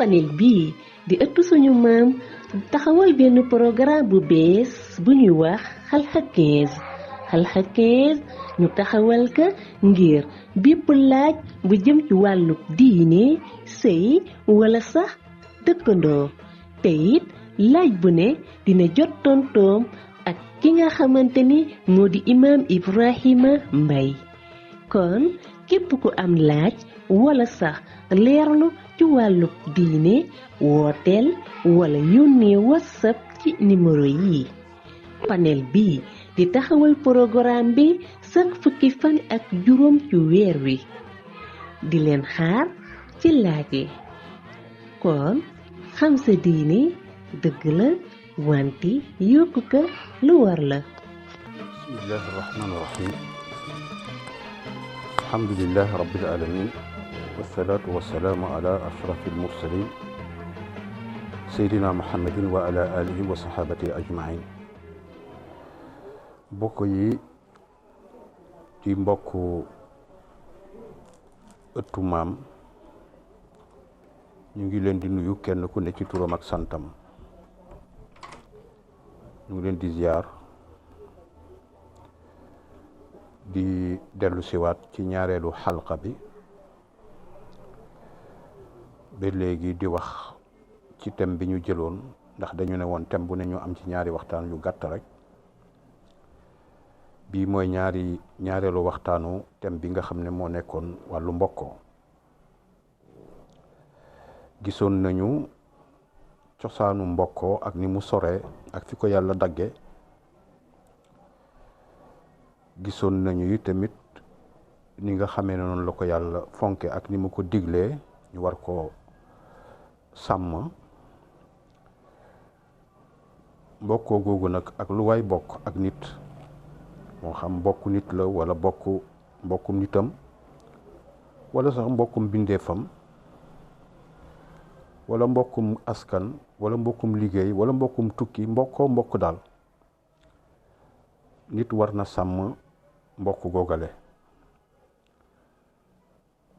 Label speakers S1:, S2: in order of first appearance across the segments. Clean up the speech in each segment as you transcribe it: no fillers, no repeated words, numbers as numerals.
S1: panel bii di ëttu suñu maam taxawal benn programme bu bees bu ñuy wax xalxa 15 xalxa 15 ñu taxawal ka ngir bépp laaj bu jëm ci wàllu diine sëy wala sax dëkkandoo te it laaj bu ne dina jot tontoom ak ki nga xamante ni moo di imaam Ibrahima Mbay kon képp ku am laaj wala sax leerlu ci wàllu diine wooteel wala yónnee whatsapp ci numéro yi panel bi di taxawal programme bi chaque fukki fan ak juróom ci weer wi di leen xaar ci laaj yi kon xam sa diine dëgg la wante yokku ko lu war la.
S2: bismillahi rahmaani rahim alhamdulillahi rabbil alamin wasalaatu wasalaamu ala ashrafil mursalin seydina muhammadin wa ala alihi wa sahabati ajmain mbokk yi di mbokku ëttu maam ñu ngi leen di nuyu kenn ku ne ci turam ak santam ñu ngi leen di ziar di dellu siwaat ci ñaareelu xalqa bi ba léegi di wax ci thème bi ñu jëloon ndax dañu ne woon thème bu ne ñu am ci ñaari waxtaan yu gàtt rek bii mooy ñaareelu waxtaanu thème bi nga xam ne moo nekkoon wàllu mbokkoo gisoon nañu cosaanu mbokkoo ak ni mu soree ak fi ko yàlla dagge gisoon nañu yi tamit ni nga xamee ne noonu la ko yàlla fonke ak ni mu ko diglee ñu war ko sàmm mbokkoo googu nag ak lu waay bokk ak nit moo xam mbokku nit la wala mbokkum nitam wala sax mbokkum bindeefam wala mbokkum askan wala mbokkum liggéey wala mbokkum tukki mbokk daal nit war na sàmm mbokk googale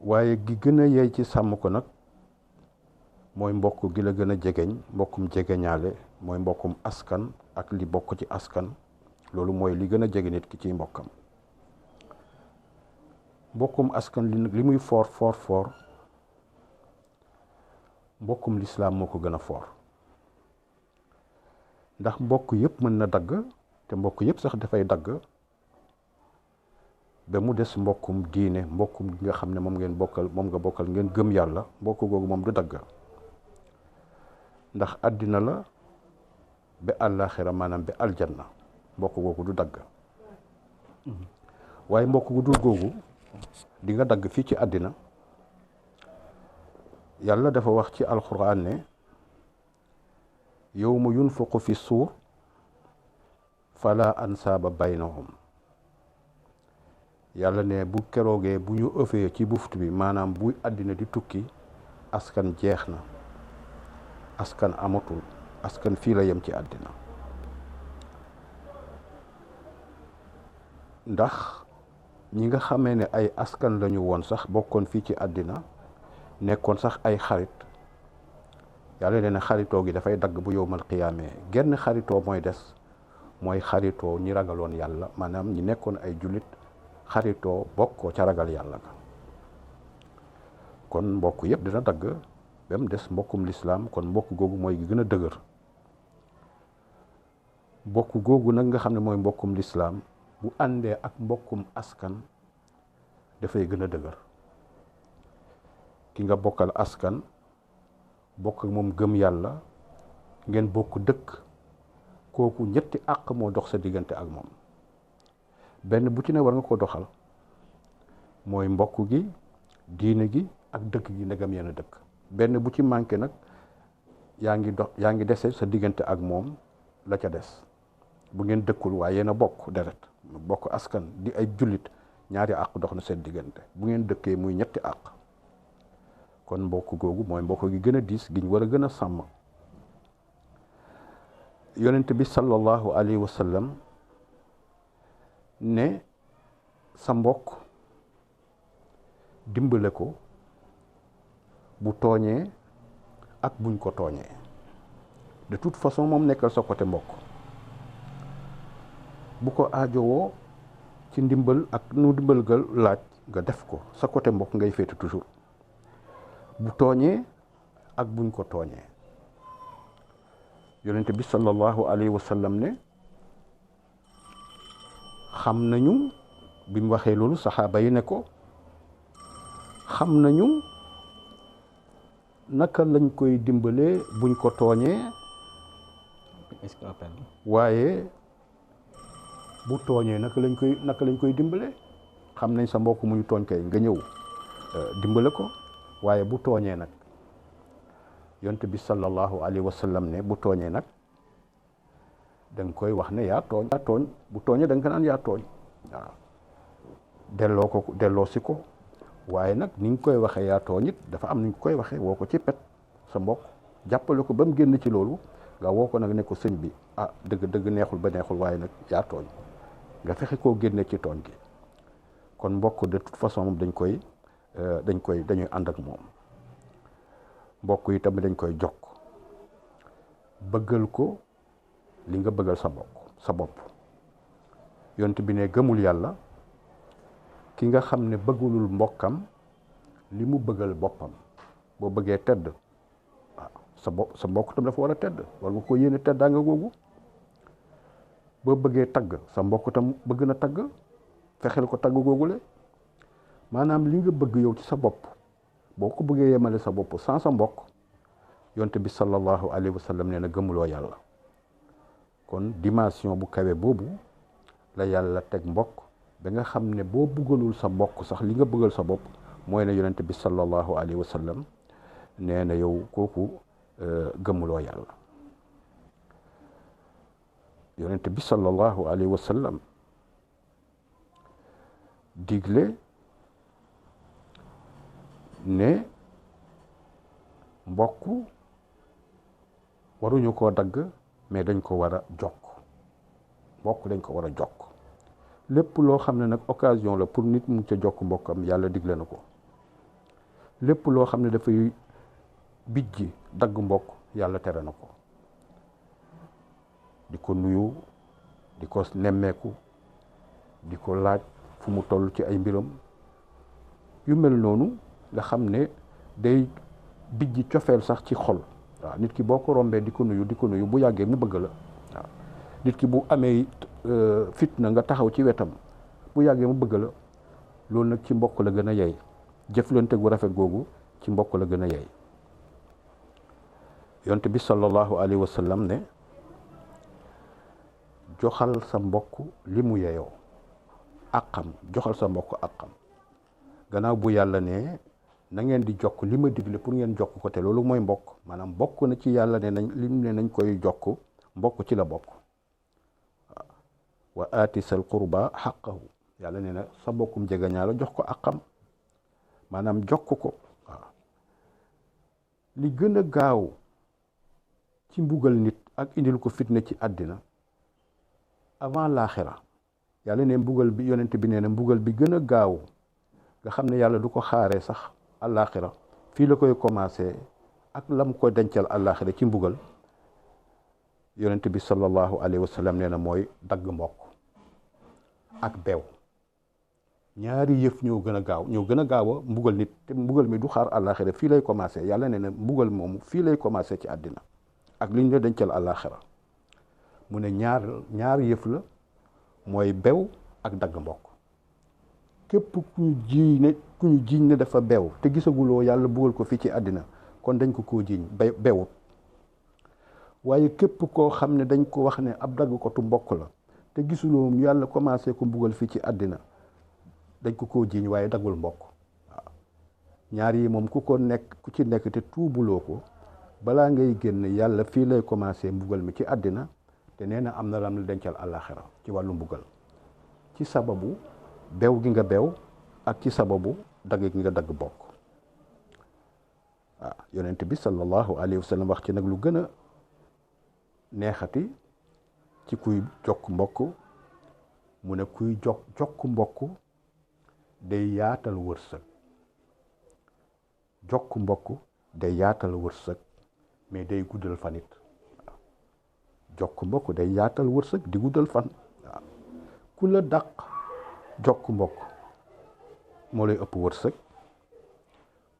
S2: waaye gi gën a yey ci sàmm ko nag mooy mbokk gi la gën a jegeñ mbokkum jegeñaale mooy mbokkum askan ak li bokk ci askan loolu mooy li gën a jege nit ki ciy mbokkam mbokkum askan li muy foor mbokkum lislaam moo ko gën a foor ndax mbokk yëpp mën na dagg te mbokk yëpp sax dafay dagg ba mu des mbokkum diine mbokkum gi nga xam ne moom nga bokkal ngeen gëm yàlla mbokk googu moom du dagg ndax àddina la ba àllaaxira maanaam ba aljanna mbokk googu du dagg waaye mbokk gu dul googu di nga dagg fii ci àddina yàlla dafa wax ci alxuraan ne yawma yunfaqu fi suur fala ansaaba baynahum yàlla ne bu keroogee bu ñu ëffee ci buftu bi maanaam buy àddina di tukki askan jeex na askan amatul askan fii la yem ci àddina ndax ñi nga xamee ne ay askan lañu woon sax bokkoon fii ci àddina nekkoon sax ay xarit yàlla nee na xaritoo gi dafay dagg bu yowmal qiyaamee genn xaritoo mooy des mooy xaritoo ñi ragaloon yàlla maanaam ñi nekkoon ay jullit xaritoo bokkoo ca ragal yàlla ga kon mbokk yëpp dina dagg ba mu des mbokkum lislaam kon mbokk googu mooy gi gën a dëgër mbokk googu nag nga xam ne mooy mbokkum lislaam bu àndee ak mbokkum askan dafay gën a dëgër ki nga bokkal askan bokk ak moom gëm yàlla ngeen bokk dëkk kooku ñetti àq moo dox sa diggante ak moom benn bu ci ne war nga ko doxal mooy mbokk gi diine gi ak dëkk gi ndegam yenn dëkk benn bu ci manqué nag yaa ngi dese sa diggante ak moom la ca des bu ngeen dëkkul waaye yéen a bokk deret bokk askan di ay jullit ñaari àq dox na seen diggante bu ngeen dëkkee muy ñetti àq kon mbokk googu mooy mbokk gi gën a diis gi ñu war a gën a sàmm yonent bi sallallahu alayhi wa sallam ne sa mbokk dimbale ko bu tooñee ak buñ ko tooñee. De toute façon moom nekkal sa côté mbokk bu ko aajowoo ci ndimbal ak nu ndimbal ga laaj nga def ko sa côté mbokk ngay féete toujours bu tooñee ak buñ ko tooñee. yonent bi sallallahu alayhi wa sallam ne xam nañu bi mu waxee loolu saxaaba yi ne ko xam nañu naka lañ koy dimbalee buñ ko tooñee waaye bu tooñee naka lañ koy dimbale. xam nañ sa mbokk mu ñu tooñ kay nga ñëw dimbale ko waaye bu tooñee nag yonent bi sallallahu alayhi wa sallam ne bu tooñee nag da nga koy wax ne yaa tooñ bu tooñee da nga ko naan yaa tooñ waaw delloo si ko waaye nag ni nga koy waxee yaa tooñ it dafa am ni nga koy waxee woo ko ci pet sa mbokk jàppale ko ba mu génn ci loolu nga woo ko nag ne ko sëñ bi dëgg neexul ba neexul waaye nag yaa tooñ nga fexe koo génne ci tooñ gi. kon mbokk de toute façon moom dañuy ànd ak moom mbokk yi tamit dañ koy jokk bëggal ko li nga bëggal sa bopp yonent bi ne gëmul yàlla ki nga xam ne bëggulul mbokkam li mu bëggal boppam. boo bëggee tedd sa mbokk tam dafa war a tedd war nga ko yéene teddaa nga googu. boo bëggee tagg sa mbokk tam bëgg na tagg fexeel ko tagg googule maanaam li nga bëgg yow ci sa bopp boo ko bëggee yemale sa bopp sans sa mbokk yonent bi sallallahu alayhi wa sallam nee na gëmuloo yàlla. kon dimension bu kawe boobu la yàlla teg mbokk ba nga xam ne boo bëggalul sa mbokk sax li nga bëggal sa bopp mooy ne yonent bi sallallahu alayhi wa sallam nee na yow kooku gëmuloo yàlla. yonent bi sallallahu alayhi wa sallam digle ne mbokk waruñu koo dagg mais dañ ko war a jokk mbokk dañ ko war a jokk lépp loo xam ne nag occasion la pour nit mu ca jokk mbokkam yàlla digle na ko. lépp loo xam ne dafay bijji dagg mbokk yàlla tere na ko. di ko nuyu di ko nemmeeku di ko laaj fu mu toll ci ay mbiram yu mel noonu nga xam ne day bijji cofeel sax ci xol. waaw nit ki boo ko rombee di ko nuyu bu yàggee mu bëgg la. waaw nit ki bu amee fitna nga taxaw ci wetam bu yàggee mu bëgg la loolu nag ci mbokk la gën a yey. jëflante gu rafet googu ci mbokk la gën a yey. yonent bi sallallahu alayhi wa sallam ne joxal sa mbokk li mu yeyoo àqam joxal sa mbokk àqam gannaaw bu yàlla ne na ngeen di jokk li ma digle pour ngeen jokk ko te loolu mooy mbokk maanaam bokk na ci yàlla ne nañ koy jokk mbokk ci la bokk. wa aati sal qurba xaqahu yàlla ne na sa mbokkum jegeñaala jox ko àqam maanaam jokk ko. waaw li gën a gaaw ci mbugal nit ak indil ko fitna ci àddina avant laaxira yàlla ne mbugal bi yonent bi nee na mbugal bi gën a gaaw nga xam ne yàlla du ko xaaree sax àllaaxira fii la koy commencé ak lam ko dencal àllaaxira ci mbugal yonent bi sallallahu alayhi wa sallam nee na mooy dagg mbokk ak beew. ñaari yëf ñoo gën a gaaw a mbugal nit te mbugal mi du xaar àllaaxira fii lay commencé yàlla nee na mbugal moomu fii lay commencé ci àddina ak li ñu la dencal àllaaxira mu ne ñaar yëf la mooy bew ak dagg mbokk. képp ku ñu jiiñ ne dafa bew te gisaguloo yàlla bugal ko fii ci àddina kon dañ ko koo jiiñ bewut waaye képp koo xam ne dañ ko wax ne ab dagg ko tu mbokk la te gisuloo yàlla commencé ko mbugal fii ci àddina dañ ko koo jiiñ waaye daggul mbokk. waaw ñaar yi moom ku ci nekk te tuubuloo ko balaa ngay génn yàlla fii lay commencé mbugal mi ci àddina te nee na am na lam la dencal àllaaxira ci wàllu mbugal ci sababu bew gi nga bew ak ci sababu dagg gi nga dagg bokk. waaw yonent bi sallallahu alayhi wa sallam wax ci nag lu gën a neexati ci kuy jokk mbokk mu ne kuy jokk mbokk day yaatal wërsëg. jokk mbokk day yaatal wërsëg mais day guddal fan it waaw jokk mbokk day yaatal wërsëg di guddal fan waaw ku la dàq jokk mbokk moo lay ëpp wërsëg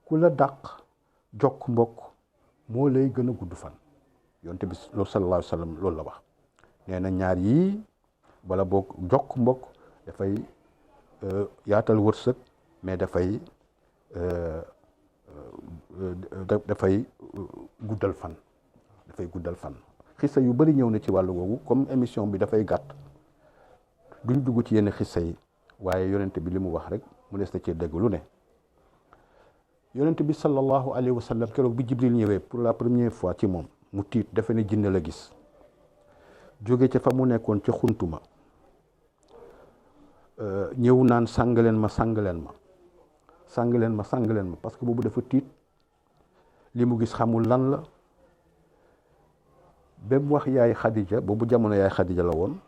S2: ku la dàq jokk mbokk moo lay gën a gudd fan yonte bi loolu sallallahu alayhi wa sallam loolu la wax nee na ñaar yii wala boog jokk mbokk dafay yaatal wërsëg mais dafay guddal fan xissa yu bari ñëw na ci wàllu woowu comme émission bi dafay gàtt duñ dugg ci yenn xissa yi waaye yonent bi li mu wax rek mu des na ci dégg lu ne yonent bi sallallahu alayhi wa sallam keroog bi Jibril ñëwee pour la première fois ci moom mu tiit defe ne jinne la gis jóge ca fa mu nekkoon ca xuntuma ñëw naan sàng leen ma parce que boobu dafa tiit li mu gis xamul lan la ba mu wax yaay Xadija boobu jamono yaay Xadija la woon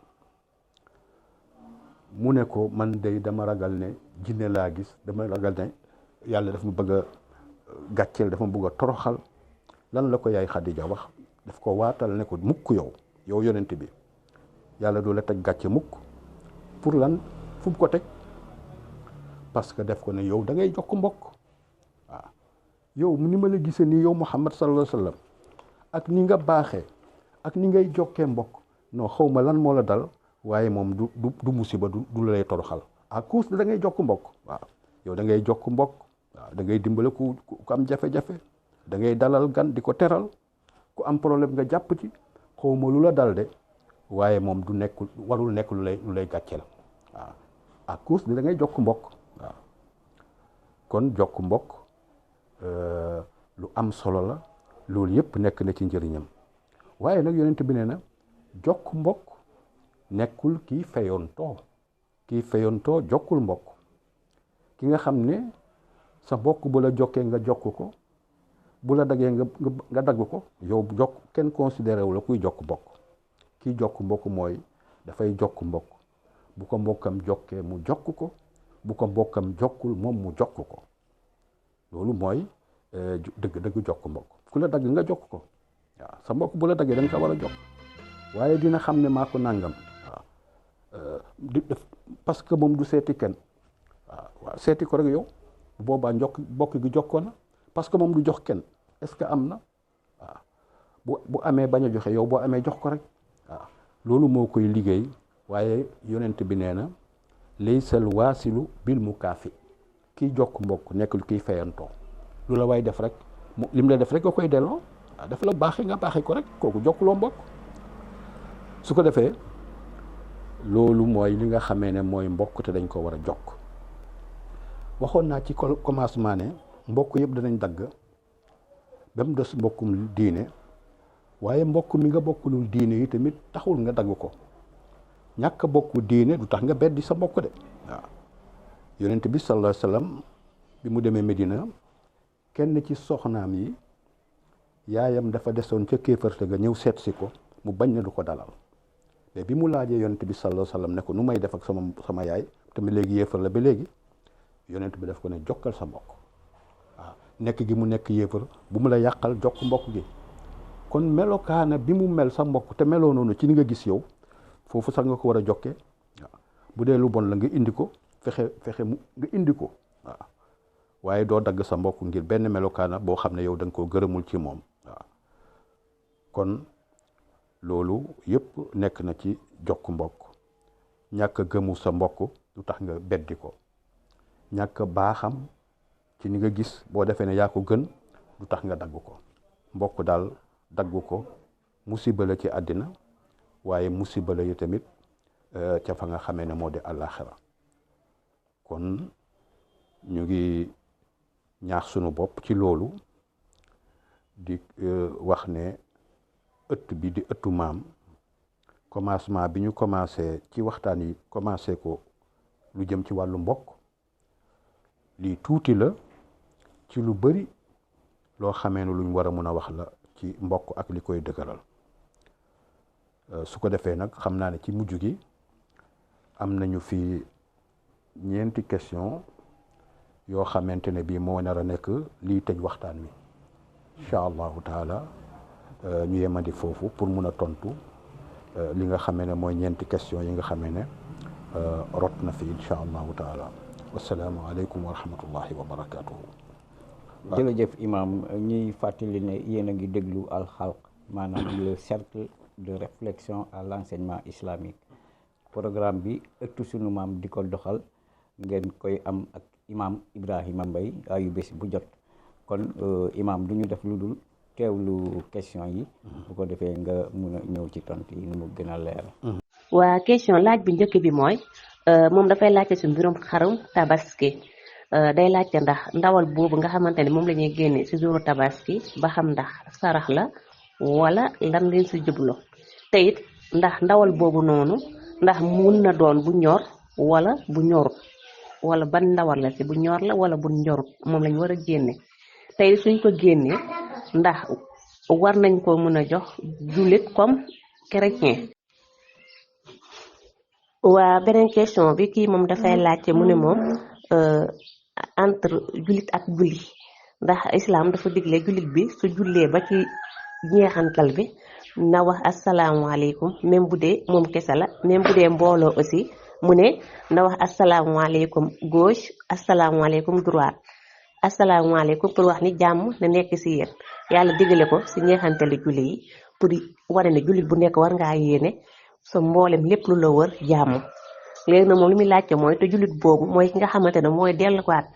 S2: mu ne ko man day dama ragal ne jinne laa gis dama ragal ne yàlla daf ma bëgg a gàcceel dafa ma bëgg a toroxal lan la ko yaay Xadija wax daf ko waatal ne ko mukk yow yonent bi yàlla doo la teg gàcce mukk pour lan fu mu ko teg parce que def ko ne yow da ngay jokk mbokk waaw yow ni ma la gisee nii yow Muhammad sallallahu alayhi wa sallam ak ni nga baaxee ak ni ngay jokkee mbokk non xaw ma lan moo la dal waaye moom du musiba du la lay toroxal à cause da ngay jokk mbokk waaw yow da ngay jokk mbokk waaw da ngay dimbale ku am jafe-jafe da ngay dalal gan di ko teral ku am problème nga jàpp ci xaw ma lu la dal de waaye moom warul nekk lu lay gàcceel waaw à cause da ngay jokk mbokk waaw kon jokk mbokk lu am solo la loolu yëpp nekk na ci njëriñam waaye nag yonent bi nee na jokk mbokk nekkul kii fayoontoo jokkul mbokk ki nga xam ne sa mbokk bu la jokkee nga jokk ko bu la daggee nga dagg ko yow jokk kenn considéré wu la kuy jokk mbokk kii jokk mbokk mooy dafay jokk mbokk bu ko mbokkam jokkee mu jokk ko bu ko mbokkam jokkul moom mu jokk ko loolu mooy dëgg jokk mbokk ku la dagg nga jokk ko waaw sa mbokk bu la daggee da nga ko war a jokk waaye dina xam ne maa ko nàngam waaw parce que moom du seeti kenn waaw seeti ko rek yow boobaa mbokk gi jokkoo na parce que moom du jox kenn est-ce que am na waaw bu amee bañ a joxe yow boo amee jox ko rek waaw loolu moo koy liggéey waaye yonent bi nee na laysal waasilu bil mukaafi kiy jokk mbokk nekkul kiy fayantoo lu la waay def rek lim la def rek nga koy delloo waaw daf la baaxee nga baaxee ko rek kooku jokkuloo mbokk su ko defee loolu mooy li nga xamee ne mooy mbokk te dañ ko war a jokk waxoon naa ci commencement ne mbokk yëpp danañ dagg ba mu des mbokkum diine waaye mbokk mi nga bokkulul diine yi tamit taxul nga dagg ko ñàkk bokku diine du tax nga beddi sa mbokk de waaw yonent bi sallallahu alayhi wasallam bi mu demee Medina kenn ci soxnaam yi yaayam dafa desoon ca kéefarte ga ñëw seet si ko mu bañ na du ko dalal mais bi mu laajee yonent bi sallallahu alayhi wasallam ne ko nu may def ak sama yaay tamit léegi yéefar la ba léegi yonent bi daf ko ne jokkal sa mbokk waaw nekk gi mu nekk yéefar bu mu la yàqal jokk mbokk gi kon melokaana bi mu mel sa mbokk te meloo noonu ci ni nga gis yow foofu sax nga ko war a jokkee waaw bu dee lu bon la nga indi ko fexe mu nga indi ko waaw waaye doo dagg sa mbokk ngir benn melokaana boo xam ne yow da nga koo gërëmul ci moom waaw kon loolu yëpp nekk na ci jokk mbokk ñàkk a gëmu sa mbokk du tax nga beddi ko ñàkk baaxam ci ni nga gis boo defee ne yaa ko gën du tax nga dagg ko mbokk daal dagg ko musiba la ci àddina waaye musiba la yi tamit ca fa nga xamee ne moo di àllaaxira kon ñu ngi ñaax sunu bopp ci loolu di wax ne ëtt bi di ëttu maam commencement bi ñu commencé ci waxtaan yi commencé ko lu jëm ci wàllu mbokk lii tuuti la ci lu bari loo xamee ne luñ war a mun a wax la ci mbokk ak li koy dëgëral su ko defee nag xam naa ne ci mujj gi am nañu fi ñeenti question yoo xamante ne bii moo nar a nekk lii tëj waxtaan wi incha allahu taala ñu yemandi foofu pour mun a tontu li nga xamee ne mooy ñeenti question yi nga xamee ne rot na fi incha allahu taala. wasalaamu aleykum wa rahmatullahi wa barakatuhu.
S3: jërëjëf imam ñuy fàttali ne yéen a ngi déglu Al Khalq maanaam le cercle de réflexion à l'enseignement islamique. programme bi ëttu sunu maam di ko doxal ngeen koy am ak imam Ibrahima Mbaye ayu bés bu jot kon imam du ñu def lu dul teewlu question yi bu ko defee nga mun a ñëw ci tontu yi nu mu gën a leer.
S1: waa question laaj bi njëkk bi mooy moom dafay laajte si mbirum xarum tabaski day laajte ndax ndawal boobu nga xamante ne moom la ñuy génne si jouru tabaski ba xam ndax sarax la wala lan leen si jublu te it ndax ndawal boobu noonu ndax mun na doon bu ñor wala bu ñorut wala ban ndawal la si bu ñor la wala bu ñorut moom lañ war a génne tey suñ ko génnee ndax war nañ ko mën a jox jullit comme chrétien. waa beneen question bi kii moom dafay laajte mu ne moom entre jullit ak julli ndax islam dafa digle jullit bi su jullee ba ci ñeexantal bi na wax asalaamaaleykum même bu dee moom kese la même bu dee mbooloo aussi mu ne na wax asalaamaaleykum gauche asalaamaaleykum droite asalaamaaleykum pour wax ni jàmm na nekk si yéen yàlla digale ko si ñeexantali julli yi pour wane ne jullit bu nekk war ngaa yéene sa mboolem lépp lu la wër jàmm. léegi nag moom li muy laajte mooy te jullit boobu mooy ki nga xamante ne mooy delluwaat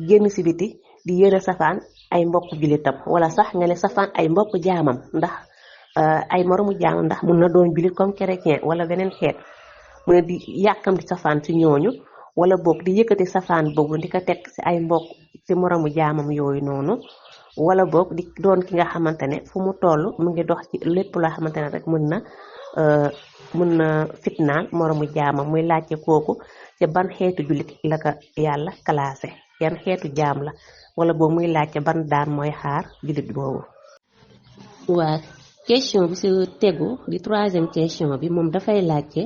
S1: génn si biti di yéene safaan ay mbokk jullitam wala sax nga ne safaan ay mbokk jaamam ndax ay moromu jaamam ndax mun na doon jullit comme chrétien wala beneen xeet mu ne di yàkkam di safaan si ñooñu wala boog di yëkkati safaan boobu di ko teg si ay mbokk si moromu jaamam yooyu noonu wala boog di doon ki nga xamante ne fu mu toll mu ngi dox ci lépp loo xamante ne rek mun na fitnaal moromu jaamam muy laajte kooku ci ban xeetu jullit la ko yàlla classé yan xeetu jaam la wala boobu muy laajte ban daan mooy xaar jullit boobu. waa question bi si tegu di troisième question bi moom dafay laajte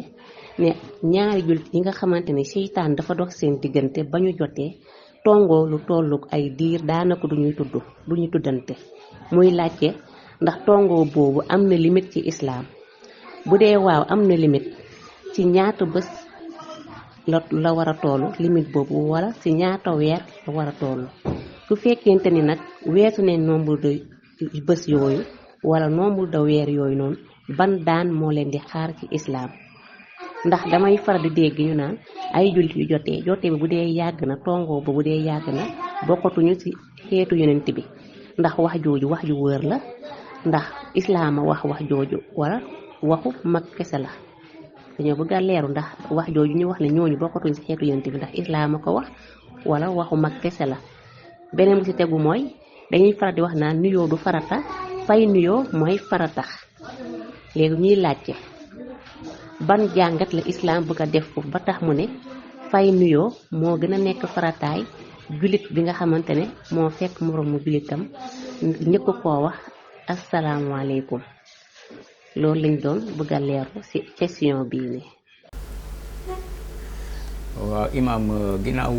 S1: ne ñaari jullit yi nga xamante ne seytaan dafa dox seen diggante ba ñu jotee tongoo lu tolluk ay diir daanaka duñuy tuddante muy laajte ndax tongoo boobu am na limite ci islam. bu dee waaw am na limite ci ñaata bés la war a toll limite boobu wala ci ñaata weer la war a toll su fekkente ni nag weesu ne nombre de bés yooyu wala nombre de weer yooyu noonu ban daan moo leen di xaar ci islam. ndax damay faral di dégg ñu naan ay jullit yu jotee bi bu dee yàgg na tongoo ba bu dee yàgg na bokkatuñu ci xeetu yonent bi ndax wax jooju wax ju wër la ndax islaama wax jooju wala waxu mag kese la dañoo bëgg a leeru ndax wax jooju ñu wax ne ñooñu bokkatuñ ci xeetu yonent bi ndax islaama ko wax wala waxu mag kese la. beneen bu ci tegu mooy dañuy faral di wax naan nuyoo du farata fay nuyoo mooy farata léegi ñuy laajte ban jàngat la islam bëgg a def foofu ba tax mu ne fay nuyoo moo gën a nekk farataay jullit bi nga xamante ne moo fekk moroomu jullitam ñëkk koo wax asalaamaaleykum. loolu lañ doon bëgg a leeru ci question bii nii.
S3: waaw imam ginnaaw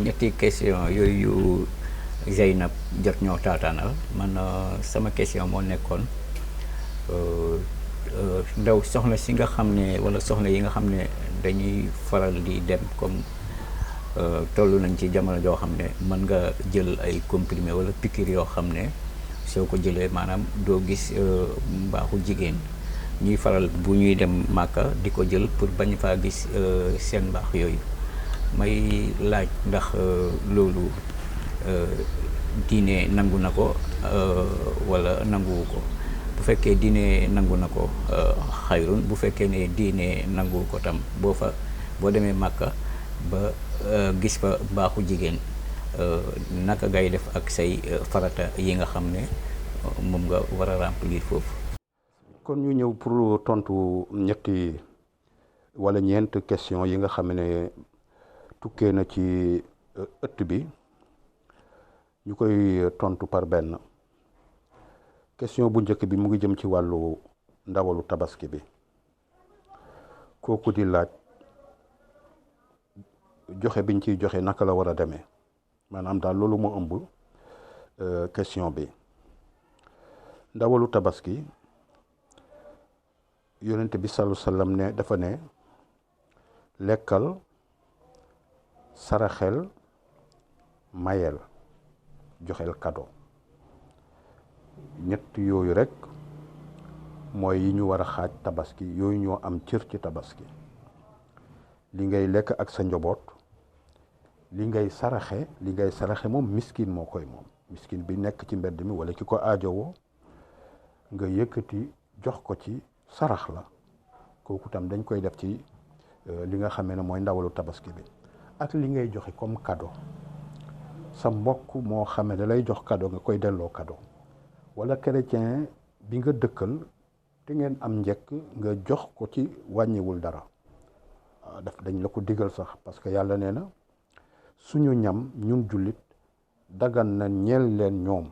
S3: ñetti question yooyu Zeynab jot ñoo taataanal man sama question moo nekkoon ndaw soxna si nga xam ne wala soxna yi nga xam ne dañuy faral di dem comme toll nañ ci jamono joo xam ne mën nga jël ay comprimé wala piqûre yoo xam ne soo ko jëlee maanaam doo gis mbaaxu jigéen ñuy faral bu ñuy dem màkka di ko jël pour bañ faa gis seen mbaax yooyu may laaj ndax loolu diine nangu na ko wala nanguwu ko bu fekkee diine nangu na ko xayrun bu fekkee ne diine nanguwu ko tam boo demee màkka ba gis fa mbaaxu jigéen naka ngay def ak say farata yi nga xam ne moom nga war a remplir foofu.
S2: kon ñu ñëw pour tontu ñetti wala ñeent question yi nga xam ne tukkee na ci ëtt bi ñu koy tontu par benn. question bu njëkk bi mu ngi jëm ci wàllu ndawalu tabaski bi kooku di laaj joxe biñ ciy joxe naka la war a demee maanaam daal loolu moo ëmb question bi ndawalu tabaski yonent bi sallallahu alayhi wasallam ne dafa ne lekkal saraxel mayel joxel cadeau ñett yooyu rek mooy yi ñu war a xaaj tabaski yooyu ñoo am cër ci tabaski li ngay lekk ak sa njaboot li ngay saraxe moom miskin moo koy moom miskin bi nekk ci mbedd mi wala ki ko aajowoo nga yëkkati jox ko ci sarax la kooku tam dañ koy def ci li nga xamee ne mooy ndawalu tabaski bi ak li ngay joxe comme cadeau sa mbokk moo xamee ne lay jox cadeau nga koy delloo cadeau wala chrétien bi nga dëkkal te ngeen am njëkk nga jox ko ci wàññiwul dara dañ la ko digal sax parce que yàlla nee na suñu ñam ñun jullit dagan na ñeel leen ñoom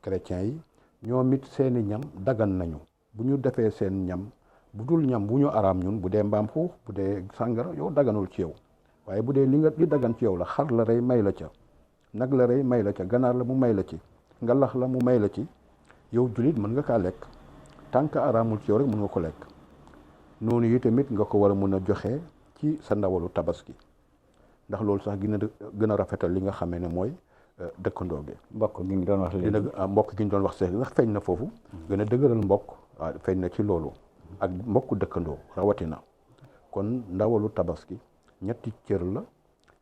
S2: chrétiens yi ñoom it seeni ñam dagan nañu bu ñu defee seen ñam bu dul ñam bu ñu araam ñun bu dee mbaam xuux bu dee sàngara yow daganul ci yow waaye bu dee li dagan ci yow la xar la rey may la ca nag la rey may la ca ganaar la mu may la ci ngalax la mu may la ci yow jullit mën nga kaa lekk tant que araamul ci yow rek mën nga ko lekk noonu yi tamit nga ko war a mën a joxe ci sa ndawalu tabaski ndax loolu sax gën a rafetal li nga xamee ne mooy dëkkandoo gi
S3: mbokk gi ñu doon wax léegi
S2: mbokk gi ñu doon wax sax feeñ na foofu gën a dëgëral mbokk waaw feeñ na ci loolu ak mbokk dëkkandoo rawatina kon ndawalu tabaski ñetti cër la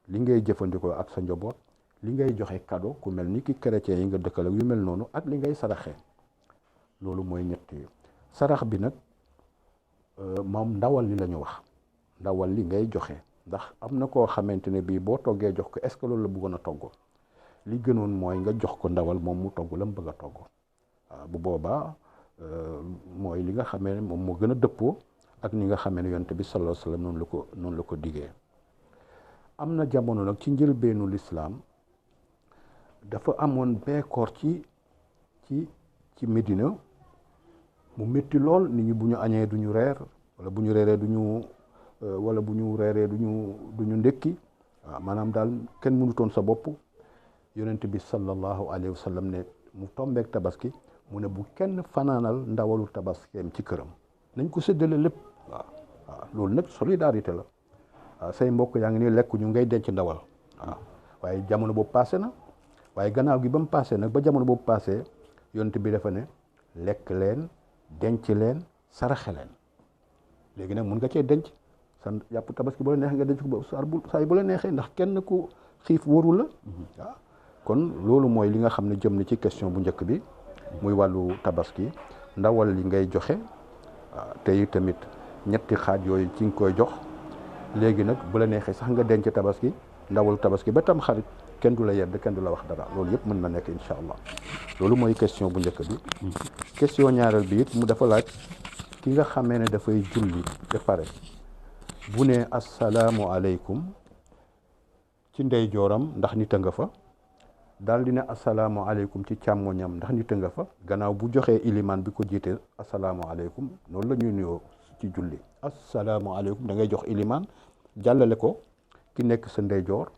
S2: li ngay jëfandikoo ak sa njaboot li ngay joxe cadeau ku mel ni ki chrétien yi nga dëkkal ak yu mel noonu ak li ngay saraxee loolu mooy ñetti sarax bi nag moom ndawal li la ñu wax ndawal li ngay joxe ndax am na koo xamante ne bii boo toggee jox ko est-ce que loolu la bëggoon a togg li gënoon mooy nga jox ko ndawal moom mu togg la mu bëgg a togg waaw bu boobaa mooy li nga xamee ne moom moo gën a dëppoo ak ni nga xamee ne yonent bi sallallahu alayhi wasallam noonu la ko diggee. am na jamono nag ci njëlbeenu lislaam dafa amoon beekoor ci Médina mu métti lool nit ñi bu ñu añee du ñu reer wala bu ñu reeree du ñu ndékki waaw maanaam daal kenn mënutoon sa bopp yonent bi sallallahu alayhi wa sallam ne mu tombeek tabaski mu ne bu kenn fanaanal ndawalu tabaskeem ci këram nañ ko séddale lépp waaw loolu nag solidarité la waaw say mbokk yaa ngi nii lekk ñu ngay denc ndawal waaw waaye jamono boobu passé na waaye gannaaw gi ba mu passé nag ba jamono boobu passé yonent bi dafa ne lekk leen denc leen saraxe leen léegi nag mun nga cee denc sa yàpp tabaski bu la neexee nga denc ko ba saa bu la neexee ndax kenn ku xiif wóorul la waaw kon loolu mooy li nga xam ne jëm na ci question bu njëkk bi muy wàllu tabaski ndawal li ngay joxe waaw te tamit ñetti xaaj yooyu ci nga koy jox léegi nag bu la neexee sax nga denc tabaski ndawalu tabaski ba tam xarit kenn du la yedd kenn du la wax dara loolu yëpp mën na nekk incha allah loolu mooy question bu njëkk bi question ñaareel bi it mu dafa laaj ki nga xamee ne dafay julli ba pare bu ne assalaamu aleykum ci ndeyjooram ndax nit a nga fa daal di ne assalaamu aleykum ci càmmoñam ndax nit a nga fa gannaaw bu joxee ilimaan bi ko jiite assalaamu aleykum noonu la ñuy nuyoo ci julli assalaamu aleykum da ngay jox ilimaan jàllale ko ki nekk sa ndeyjoor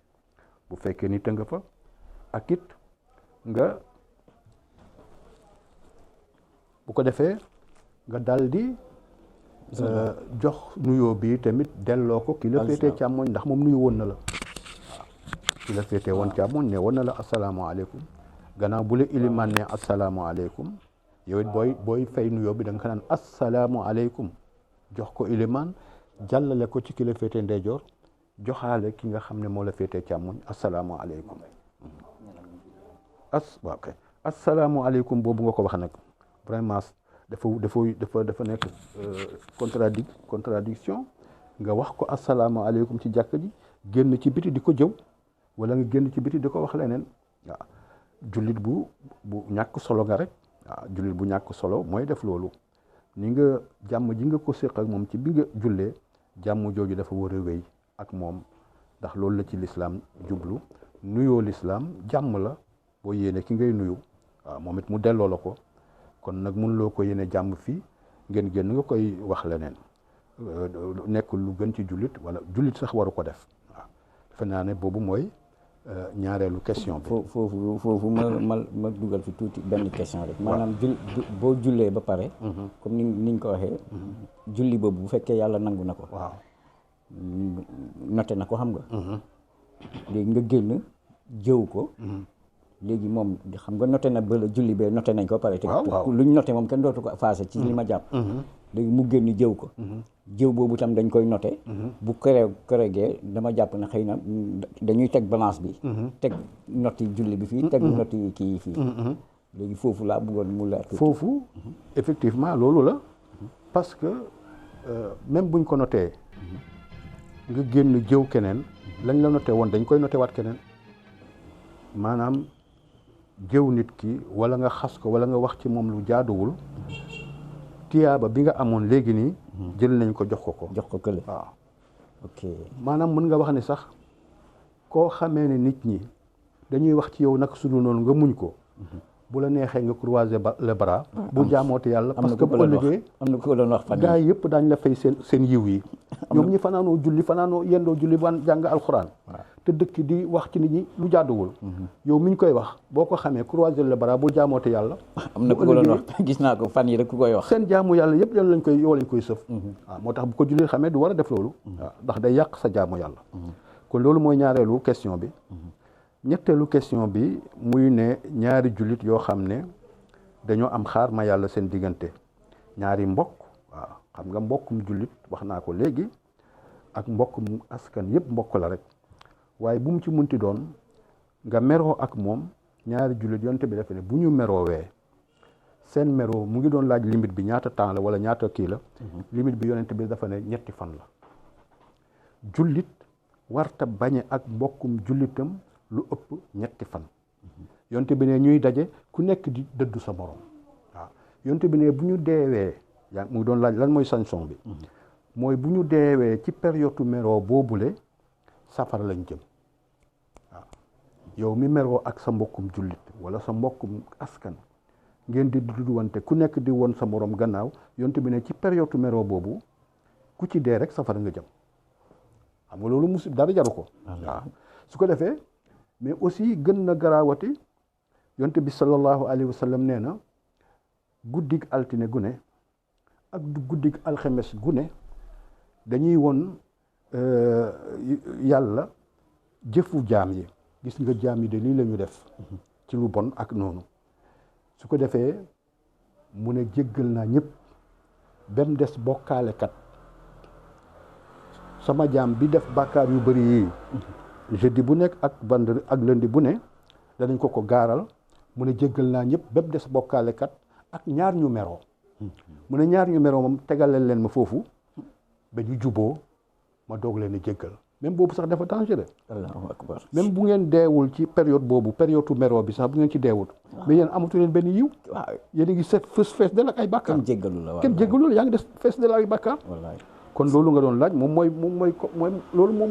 S2: bu fekkee nit a nga fa ak it nga bu ko defee nga daal di jox nuyoo bi tamit delloo ko ki la féetee càmmoñ ndax moom nuyu woon na la waaw ki la féetee woon càmmoñ ne woon na la asalaamaaleykum gannaaw bu la ilimaan ne asalaamaaleykum yow it booy fay nuyoo bi da nga ko naan asalaamaaleykum jox ko ilimaan jàllale ko ci ki la féetee ndeyjoor joxaale ki nga xam ne moo la féetee càmmoñ asalaamaaleykum waaw kay asalaamaaleykum boobu nga ko wax nag vraiment dafa nekk contradiction nga wax ko asalaamaaleykum ci jàkk ji génn ci biti di ko jëw wala nga génn ci biti di ko wax leneen waaw jullit bu ñàkk solo nga rek waaw jullit bu ñàkk solo mooy def loolu ni nga jàmm ji nga ko séq ak moom ci bi nga jullee jàmm jooju dafa war a wéy ak moom ndax loolu la ci lislaam jublu nuyoo lislaam jàmm la boo yéene ki ngay nuyu waaw moom it mu delloo la ko kon nag mënuloo ko yéene jàmm fii ngeen génn nga koy wax leneen nekk lu gën ci jullit wala jullit sax waru ko def waaw defe naa ne boobu mooy ñaareelu question bi.
S3: foofu ma dugal fi tuuti benn question rek. maanaam boo jullee ba pare. comme niñ ko waxee. julli boobu bu fekkee yàlla nangu na ko.
S2: waaw
S3: noté na ko xam nga. léegi nga génn jëw ko. léegi moom xam nga noté na ba julli bee noté nañ ko pare. te luñ noté moom kenn dootu ko effacé ci li ma jàpp. léegi mu génn jëw ko. jëw boobu tam dañ koy noté. bu korégee dama jàpp ne xëy na dañuy teg balance bi. teg noti julli bi fii teg noti kii fii. léegi foofu laa bëggoon mu leer.
S2: foofu effectivement loolu la parce que même buñ ko noté nga génn jëw keneen lañ la noté woon dañ koy noté waat keneen maanaam jëw nit ki wala nga xas ko wala nga wax ci moom lu jaaduwul tiyaaba bi nga amoon léegi nii jël nañ ko jox ko
S3: kële.
S2: waaw
S3: ok
S2: maanaam mën nga wax ni sax koo xamee ne nit ñi dañuy wax ci yow nag su dul noonu nga muñ ko bu la neexee nga croiser le bras bu jaamooti yàlla parce que bu ëllëgee
S3: am na ko doon wax fan
S2: gaa yi yëpp daañ la fay seen yiw yi ñoom ñi fanaanoo julli fanaanoo yendoo julli ban jàng alxuraan te dëkk di wax ci nit ñi lu jaaduwul yow mi ñu koy wax boo ko xamee croiser le bras bu jaamooti yàlla
S3: am na ko doon wax gis naa ko fan yi rek ku koy wax
S2: seen jaamu yàlla yëpp yow lañ koy sëf waaw moo tax bu ko julli xamee du war a def loolu waaw ndax day yàq sa jaamu yàlla kon loolu mooy ñaareelu question bi ñetteelu question bi muy ne ñaari jullit yoo xam ne dañoo am xaar ma yàlla seen diggante ñaari mbokk waaw xam nga mbokkum jullit wax naa ko léegi ak mbokkum askan yëpp mbokk la rek waaye bu mu ci munti doon nga meroo ak moom ñaari jullit yonte bi dafa ne bu ñu meroowee seen meroo mu ngi doon laaj limite bi ñaata temps la wala ñaata kii la limite bi yonente bi dafa ne 3 fan la jullit warta bañe ak mbokkum jullitam lu ëpp 3 fan yonte bi ne ñuy daje ku nekk di dëddu sa morom waaw yonte bi ne bu ñu deewee yaa mu doon laaj lan mooy sanction bi mooy bu ñu deewee ci période meroo boobule safara lañ jëm waaw yow mi meroo ak sa mbokkum jullit wala sa mbokkum askan ngeen di duduwante ku nekk di woon sa morom gannaaw yonte bi ne ci période meroo boobu ku ci dee rek safara nga jëm xam nga loolu musib dara jaru ko waaw su ko defee mais aussi gën na garaawati yonte bi sallallahu alayhi wa sallam nee na guddig altine gu ne ak guddig alxemes gu ne dañuy won yàlla jëfu jaam yi gis nga jaam yi de lii la ñu def ci lu bon ak noonu su ko defee mu ne jéggal naa ñëpp bem des bokkaalekat sama jaam bi def bàkkaar yu bëri yii jeudi bu nekk ak vendredi ak lundi bu ne danañ ko gaaral mu ne jéggal naa ñëpp bépp des bokkaalekat ak ñaar ñu meroo mu ne ñaar ñu meroo moom tegaleel leen ma foofu ba ñu juboo ma doog leen a jéggal même boobu sax dafa dangereux
S3: Allahu akbar
S2: même bu ngeen deewul ci période boobu période meroo bi sax bu ngeen ci deewul mais yéen amatu leen benn yiw yéen a ngi set fees del ak ay bàkkaar kenn jéggalu la yaa ngi des fees del ak ay bàkkaar kon loolu nga doon laaj moom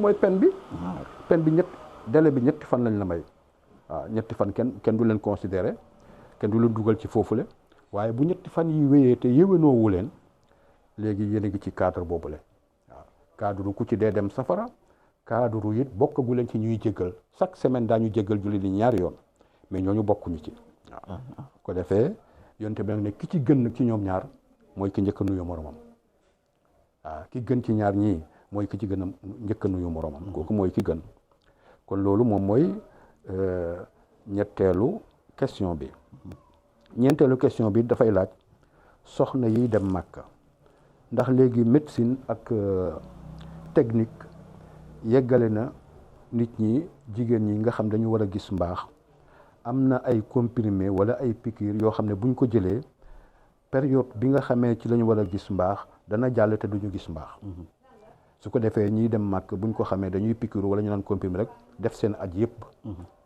S2: mooy peine bi peine bi délai bi 3 fan lañ la may waaw 3 fan kenn du leen considéré kenn du leen dugal ci foofule waaye bu 3 fan yi wéyee te yéwénoowu leen léegi yéen a ngi ci cadre boobule waaw cadre ku ci dee dem safara cadre it bokkagu leen ci ñuy jéggal chaque semaine daañu jéggal julli ni 2 yoon mais ñooñu bokkuñu ci waaw ko defee yonte bi nag ne ki ci gën nag ci ñoom ñaar mooy ki njëkk a nuyu moromam waaw ki gën ci ñaar ñii mooy ki ci gën a njëkk a nuyu moromam kooku mooy ki gën kon loolu moom mooy ñetteelu question bi ñeenteelu question bi dafay laaj soxna yiy dem Màkka ndax léegi médecine ak technique yeggale na nit ñi jigéen ñi nga xam dañu war a gis mbaax am na ay comprimé wala ay piqûre yoo xam ne buñ ko jëlee période bi nga xamee ci la ñu war a gis mbaax dana jàll te duñu gis mbaax su ko defee ñiy dem màkk buñ ko xamee dañuy piqûre wala ñu naan comprimé rek def seen aj yëpp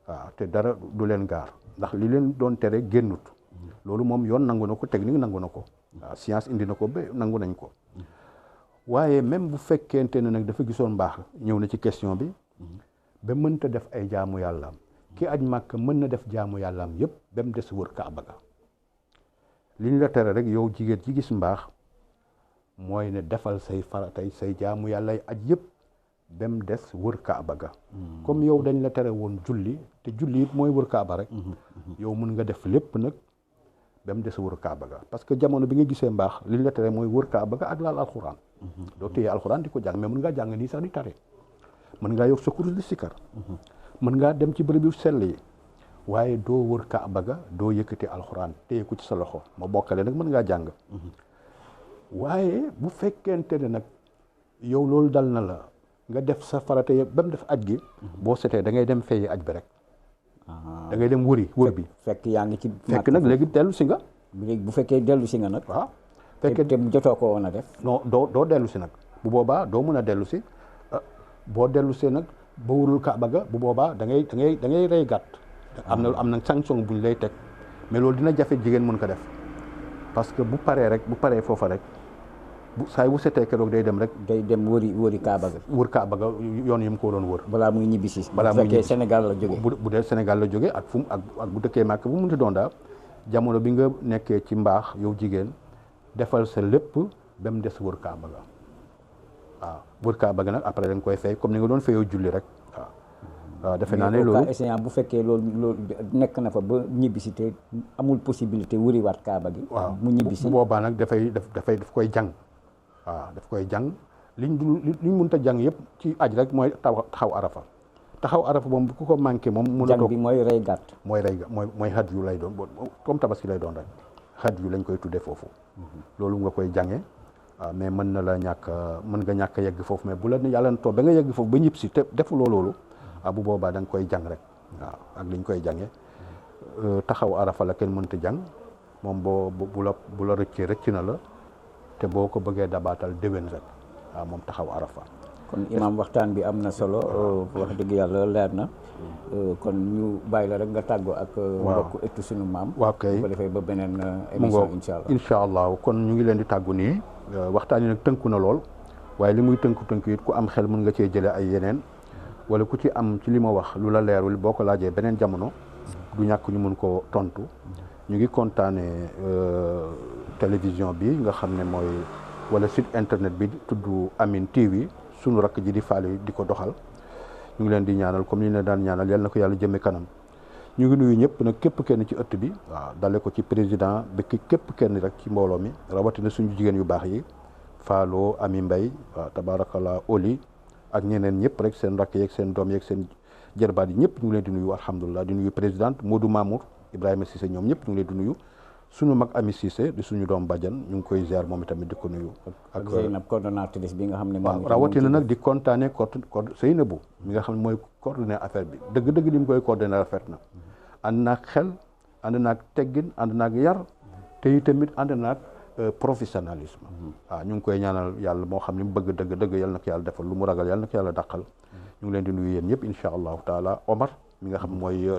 S2: waaw te dara du leen gaar ndax li leen doon tere génnut loolu moom yoon nangu na ko technique nangu na ko waaw science indi na ko ba nangu nañ ko waaye même bu fekkente ne nag dafa gisoon mbaax ñëw na ci question bi ba mënta def ay jaamu yàllaam ki aj màkk mën na def jaamu yàllaam yëpp ba mu des wër Kaaba ga li ñu la tere rek yow jigéen ci gis mbaax mooy ne defal say faratay say jaamu yàlla ay aj yëpp ba mu des wër kaaba ga comme yow dañ la tere woon julli te julli it mooy wër kaaba rek yow mun nga def lépp nag ba mu des wër kaaba ga parce que jamono bi nga gisee mbaax li ñu la tere mooy wër kaaba ga ak laal alxuraan doo téye alxuraan di ko jàng mais mun ngaa jàng nii sax di tare mën ngaa yor sa kurus di sikar mën ngaa dem ci bërëb yu sell yi waaye doo wër kaaba ga doo yëkkati alxuraan téye ko ci sa loxo ma bokkale nag mën ngaa jàng waaye bu fekkente ne nag yow loolu dal na la nga def sa farata yëpp ba mu def aj gi boo setee da ngay dem feyi aj bi rek da ngay dem wër bi
S3: fekk yaa ngi ci
S2: fekk nag léegi dellu si nga
S3: léegi bu fekkee dellu si nga nag
S2: waaw fekkee
S3: te jotoo ko woon a def
S2: non doo dellu si nag bu boobaa doo mën a dellu si boo dellu see nag ba wërul kaaba ga bu boobaa da ngay rey gàtt am na sanction buñ lay teg mais loolu dina jafe jigéen mën ko def parce que bu paree foofa rek bu setee keroog day dem rek.
S3: day dem wëri Kaaba ga.
S2: wër Kaaba ga yoon yi mu ko doon wër.
S3: balaa muy ñibbisi.
S2: balaa muy
S3: ñibbisi Sénégal la jógee.
S2: bu dee Sénégal la jógee ak fu mu ak bu dëkkee Màkka bu mu munti doon daal jamono bi nga nekkee ci mbaax yow jigéen defal sa lépp ba mu des wër Kaaba ga waaw wër Kaaba ga nag après da nga koy fay comme ni nga doon fayoo julli rek waaw. waaw defe naa ne loolu
S3: bu fekkee loolu nekk na fa ba ñibbisi te amul possibilité wëriwaat Kaaba gi.
S2: waaw
S3: mu ñibbisi
S2: bu boobaa nag daf koy jàng. waaw daf koy jàng liñ mënut a jàng yëpp ci aj rek mooy taxaw arafa moom ku ko manqué moom. mën a
S3: jàng bi mooy rey gàtt.
S2: mooy xat yu lay doon comme tabaski lay doon rek xat yu lañ koy tuddee foofu. loolu nga koy jàngee waaw mais mën nga ñàkk a yegg foofu mais bu la yàlla na toog ba nga yegg foofu ba ñib si te defuloo loolu bu boobaa da nga koy jàng rek waaw ak liñ koy jàngee taxaw arafa la kenn mënta jàng moom bu la rëcc na la. te boo ko bëggee dabaatal déwén rek waaw moom taxaw arafa.
S3: kon imam waxtaan bi am na solo wax dëgg yàlla leer na kon ñu bàyyi la rek nga tàggoo ak. mbokk ëttu sunu maam.
S2: waaw kay
S3: bu ko defee ba beneen émission
S2: incha allah kon ñu ngi leen di tàggu nii waxtaan yi nag tënku na lool waaye li muy tënku it ku am xel mën nga cee jëlee ay yeneen wala ku ci am ci li ma wax lu la leerul boo ko laajee beneen jamono du ñàkk ñu mun koo tontu. ñu ngi kontaane télévision bi nga xam ne mooy wala site internet bi tudd Amine TV sunu rakk ji di faale di ko doxal ñu ngi leen di ñaanal comme ni ñu daan ñaanal yal na ko yàlla jëme kanam ñu ngi nuyu ñëpp nag képp kenn ci ëtt bi waaw dale ko ci président ba képp kenn rek ci mbooloo mi rawatina suñu jigéen yu baax yi Fallou Ami Mbaye waaw tabarakallah Oli ak ñeneen ñëpp rek seen rakk yeeg seen doom yeeg seen jërbaat yi ñëpp ñu ngi leen di nuyu alhamdulilah di nuyu présidente Modou Mamour Ibrahima Cissé ñoom ñëpp ñu ngi leen di nuyu suñu mag Ami Cissé di suñu doom bàjjan ñu ngi koy ziar moom itamit di ko nuyu.
S3: ak Zeynab coordonnatrice bi nga xam ne moom
S2: rawatina nag di kontaane Seynabou mi nga xam ne mooy coordonné affaire bi dëgg-dëgg li mu koy coordonné rafet na ànd naag xel ànd naag teggin ànd naag yar te itamit ànd naag professionnalisme. waaw ñu ngi koy ñaanal yàlla moo xam ne mu bëgg dëgg yàlla na ko yàlla defal lu mu ragal yàlla na ko yàlla dàqal ñu ngi leen di nuyu yéen ñëpp incha allahu taala Omar mi nga xam mooy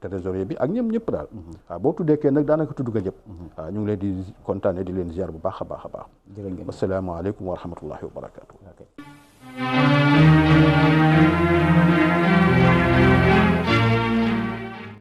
S2: trésorier bi ak ñëpp daal waaw boo tuddee kenn nag daanaka tudd nga ñëpp waaw ñu ngi leen di kontaane di leen ziar bu baax a baax a baax asalaamaaleykum wa rahmatullahi wa barakatuh